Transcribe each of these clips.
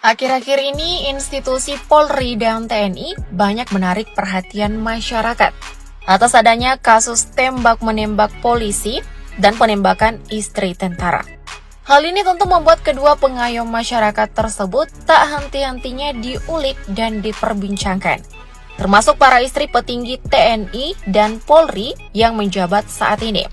Akhir-akhir ini, institusi Polri dan TNI banyak menarik perhatian masyarakat atas adanya kasus tembak-menembak polisi dan penembakan istri tentara. Hal ini tentu membuat kedua pengayom masyarakat tersebut tak henti-hentinya diulik dan diperbincangkan, termasuk para istri petinggi TNI dan Polri yang menjabat saat ini.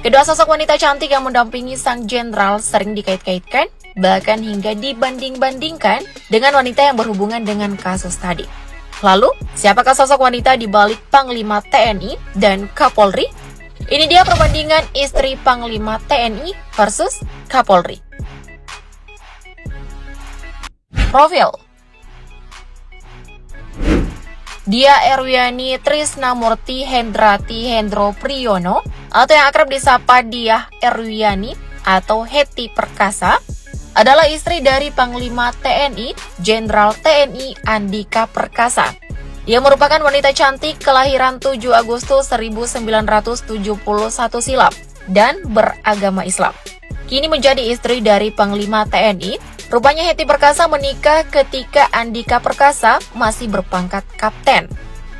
Kedua sosok wanita cantik yang mendampingi sang jenderal sering dikait-kaitkan, bahkan hingga dibanding-bandingkan dengan wanita yang berhubungan dengan kasus tadi. Lalu, siapakah sosok wanita di balik Panglima TNI dan Kapolri? Ini dia perbandingan istri Panglima TNI versus Kapolri. Profil: Dia Erwiani Trisnamurti Hendrati Hendro Priyono, atau yang akrab disapa Diah Erwiani atau Hetty Perkasa, adalah istri dari Panglima TNI, Jenderal TNI Andika Perkasa. Ia merupakan wanita cantik kelahiran 7 Agustus 1971 silam dan beragama Islam. Kini menjadi istri dari Panglima TNI. Rupanya Hetty Perkasa menikah ketika Andika Perkasa masih berpangkat kapten.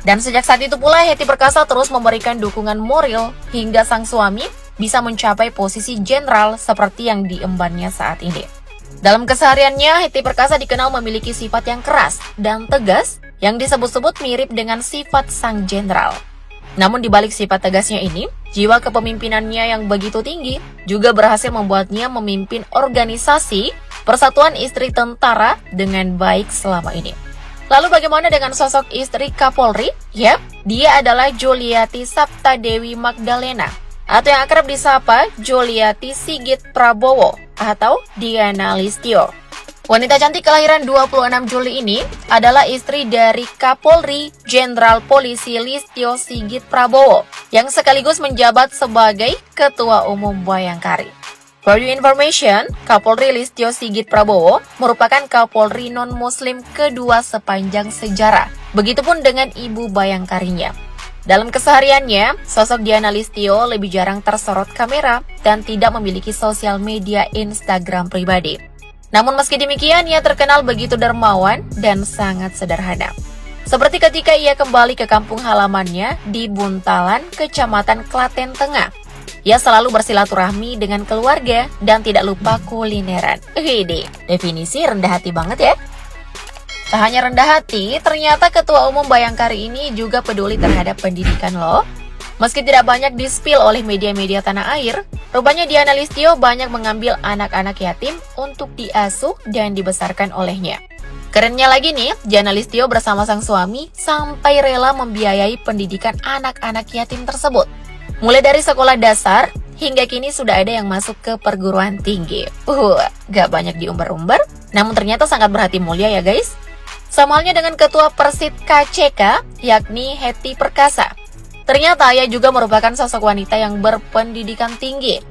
Dan sejak saat itu pula Hetty Perkasa terus memberikan dukungan moral hingga sang suami bisa mencapai posisi jenderal seperti yang diembannya saat ini. Dalam kesehariannya, Hetty Perkasa dikenal memiliki sifat yang keras dan tegas yang disebut-sebut mirip dengan sifat sang jenderal. Namun di balik sifat tegasnya ini, jiwa kepemimpinannya yang begitu tinggi juga berhasil membuatnya memimpin organisasi Persatuan Istri Tentara dengan baik selama ini. Lalu bagaimana dengan sosok istri Kapolri? Yap, dia adalah Juliati Saptadewi Magdalena, atau yang akrab disapa Juliati Sigit Prabowo atau Diana Listio. Wanita cantik kelahiran 26 Juli ini adalah istri dari Kapolri Jenderal Polisi Listio Sigit Prabowo yang sekaligus menjabat sebagai Ketua Umum Bayangkari. For your information, Kapolri Listio Sigit Prabowo merupakan Kapolri non-Muslim kedua sepanjang sejarah. Begitupun dengan ibu Bayangkarinya. Dalam kesehariannya, sosok Diana Listio lebih jarang tersorot kamera dan tidak memiliki sosial media Instagram pribadi. Namun meski demikian, ia terkenal begitu dermawan dan sangat sederhana. Seperti ketika ia kembali ke kampung halamannya di Buntalan, Kecamatan Klaten Tengah. Ia selalu bersilaturahmi dengan keluarga dan tidak lupa kulineran. Definisi rendah hati banget ya. Tak hanya rendah hati, ternyata Ketua Umum Bayangkari ini juga peduli terhadap pendidikan loh. Meski tidak banyak di-spill oleh media-media tanah air, rupanya Diana Listio banyak mengambil anak-anak yatim untuk diasuh dan dibesarkan olehnya. Kerennya lagi nih, Diana Listio bersama sang suami sampai rela membiayai pendidikan anak-anak yatim tersebut. Mulai dari sekolah dasar, hingga kini sudah ada yang masuk ke perguruan tinggi. Gak banyak diumbar-umbar, namun ternyata sangat berhati mulia ya guys. Sama halnya dengan Ketua Persit KCK, yakni Hetty Perkasa. Ternyata ia juga merupakan sosok wanita yang berpendidikan tinggi.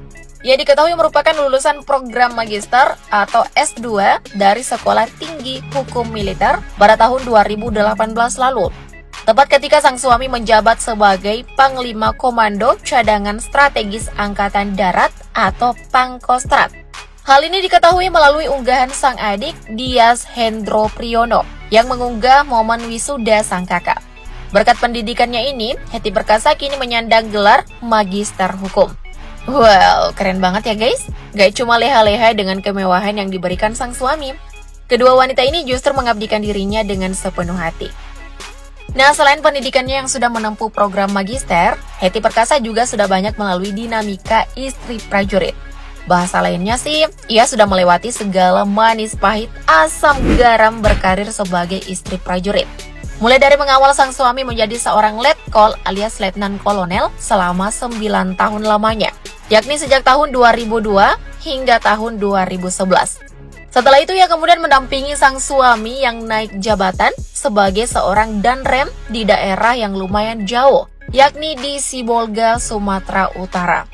Ia diketahui merupakan lulusan program magister atau S2 dari Sekolah Tinggi Hukum Militer pada tahun 2018 lalu. Tepat ketika sang suami menjabat sebagai Panglima Komando Cadangan Strategis Angkatan Darat atau Pangkostrat. Hal ini diketahui melalui unggahan sang adik Dias Hendro Priyono yang mengunggah momen wisuda sang kakak. Berkat pendidikannya ini, Hetty Perkasa kini menyandang gelar Magister Hukum. Wow, keren banget ya guys. Gak cuma leha-leha dengan kemewahan yang diberikan sang suami. Kedua wanita ini justru mengabdikan dirinya dengan sepenuh hati. Nah, selain pendidikannya yang sudah menempuh program magister, Hetty Perkasa juga sudah banyak melalui dinamika istri prajurit. Bahasa lainnya sih, ia sudah melewati segala manis pahit asam garam berkarir sebagai istri prajurit. Mulai dari mengawal sang suami menjadi seorang letkol alias letnan kolonel selama 9 tahun lamanya, yakni sejak tahun 2002 hingga tahun 2011. Setelah itu ia kemudian mendampingi sang suami yang naik jabatan sebagai seorang danrem di daerah yang lumayan jauh, yakni di Sibolga, Sumatera Utara.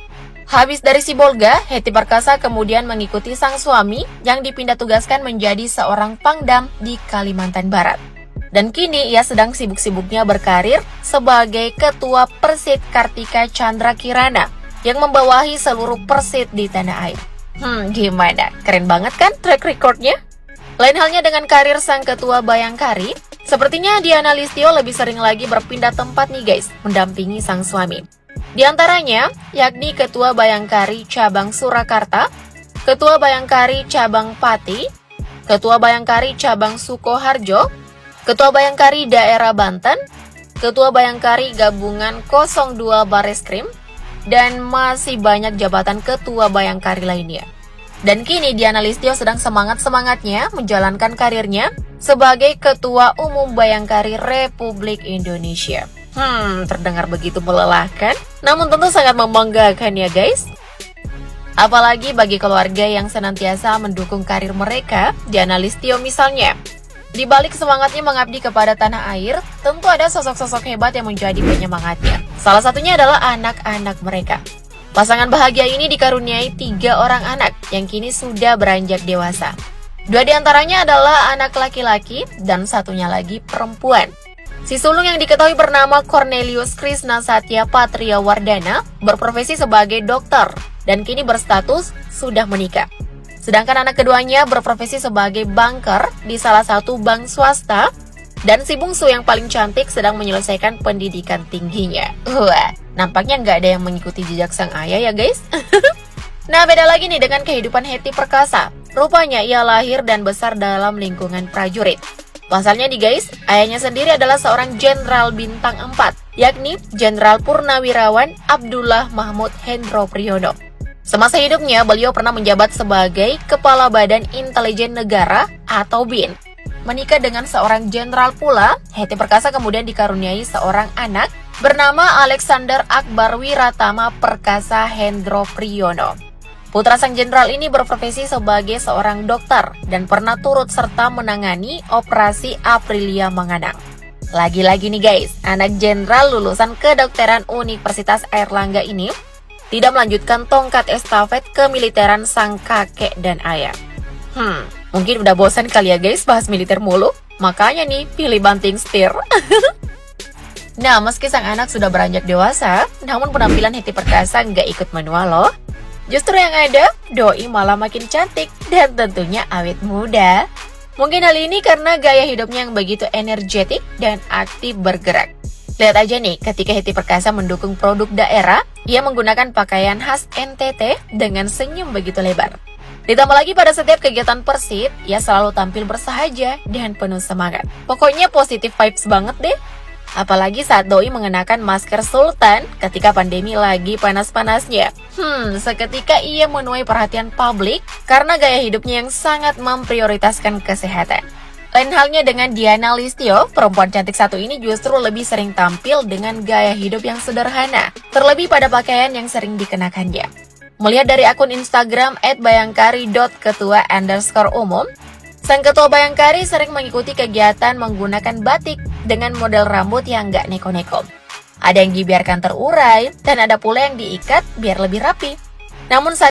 Habis dari Sibolga, Hetty Perkasa kemudian mengikuti sang suami yang dipindah tugaskan menjadi seorang pangdam di Kalimantan Barat. Dan kini ia sedang sibuk-sibuknya berkarir sebagai Ketua Persit Kartika Chandra Kirana yang membawahi seluruh Persit di tanah air. Gimana? Keren banget kan track recordnya? Lain halnya dengan karir sang ketua Bayangkari, sepertinya Diana Listio lebih sering lagi berpindah tempat nih guys, mendampingi sang suami. Di antaranya, yakni Ketua Bayangkari Cabang Surakarta, Ketua Bayangkari Cabang Pati, Ketua Bayangkari Cabang Sukoharjo, Ketua Bayangkari Daerah Banten, Ketua Bayangkari Gabungan 02 Bareskrim, dan masih banyak jabatan Ketua Bayangkari lainnya. Dan kini Diana Listio sedang semangat-semangatnya menjalankan karirnya sebagai Ketua Umum Bayangkari Republik Indonesia. Terdengar begitu melelahkan, namun tentu sangat membanggakan ya guys. Apalagi bagi keluarga yang senantiasa mendukung karir mereka, Diana Listio misalnya. Di balik semangatnya mengabdi kepada tanah air, tentu ada sosok-sosok hebat yang menjadi penyemangatnya. Salah satunya adalah anak-anak mereka. Pasangan bahagia ini dikaruniai 3 orang anak yang kini sudah beranjak dewasa. 2 diantaranya adalah anak laki-laki dan satunya lagi perempuan. Si sulung yang diketahui bernama Cornelius Krishna Satya Patria Wardana berprofesi sebagai dokter dan kini berstatus sudah menikah. Sedangkan anak keduanya berprofesi sebagai banker di salah satu bank swasta. Dan si bungsu yang paling cantik sedang menyelesaikan pendidikan tingginya. Wah, nampaknya nggak ada yang mengikuti jejak sang ayah ya guys. Nah, beda lagi nih dengan kehidupan Hetty Perkasa. Rupanya ia lahir dan besar dalam lingkungan prajurit. Pasalnya nih guys, ayahnya sendiri adalah seorang jenderal bintang 4, yakni Jenderal Purnawirawan Abdullah Mahmud Hendro Priyono. Semasa hidupnya, beliau pernah menjabat sebagai Kepala Badan Intelijen Negara atau BIN. Menikah dengan seorang jenderal pula, Hetty Perkasa kemudian dikaruniai seorang anak bernama Alexander Akbar Wiratama Perkasa Hendro Priyono. Putra sang jenderal ini berprofesi sebagai seorang dokter dan pernah turut serta menangani operasi Aprilia Menganang. Lagi-lagi nih guys, anak jenderal lulusan kedokteran Universitas Airlangga ini tidak melanjutkan tongkat estafet kemiliteran sang kakek dan ayah. Mungkin udah bosan kali ya guys bahas militer mulu, makanya nih pilih banting setir. Nah, meski sang anak sudah beranjak dewasa, namun penampilan Hetty Perkasa nggak ikut menua loh. Justru yang ada, doi malah makin cantik dan tentunya awet muda. Mungkin hal ini karena gaya hidupnya yang begitu energetik dan aktif bergerak. Lihat aja nih, ketika Hetty Perkasa mendukung produk daerah, ia menggunakan pakaian khas NTT dengan senyum begitu lebar. Ditambah lagi pada setiap kegiatan Persib, ia selalu tampil bersahaja dan penuh semangat. Pokoknya positif vibes banget deh. Apalagi saat doi mengenakan masker sultan ketika pandemi lagi panas-panasnya. Seketika ia menuai perhatian publik karena gaya hidupnya yang sangat memprioritaskan kesehatan. Lain halnya dengan Diana Listio, perempuan cantik satu ini justru lebih sering tampil dengan gaya hidup yang sederhana, terlebih pada pakaian yang sering dikenakannya. Melihat dari akun Instagram @bayangkari.ketua_umum, sang ketua Bayangkari sering mengikuti kegiatan menggunakan batik dengan model rambut yang nggak neko-neko. Ada yang dibiarkan terurai, dan ada pula yang diikat biar lebih rapi. Namun saat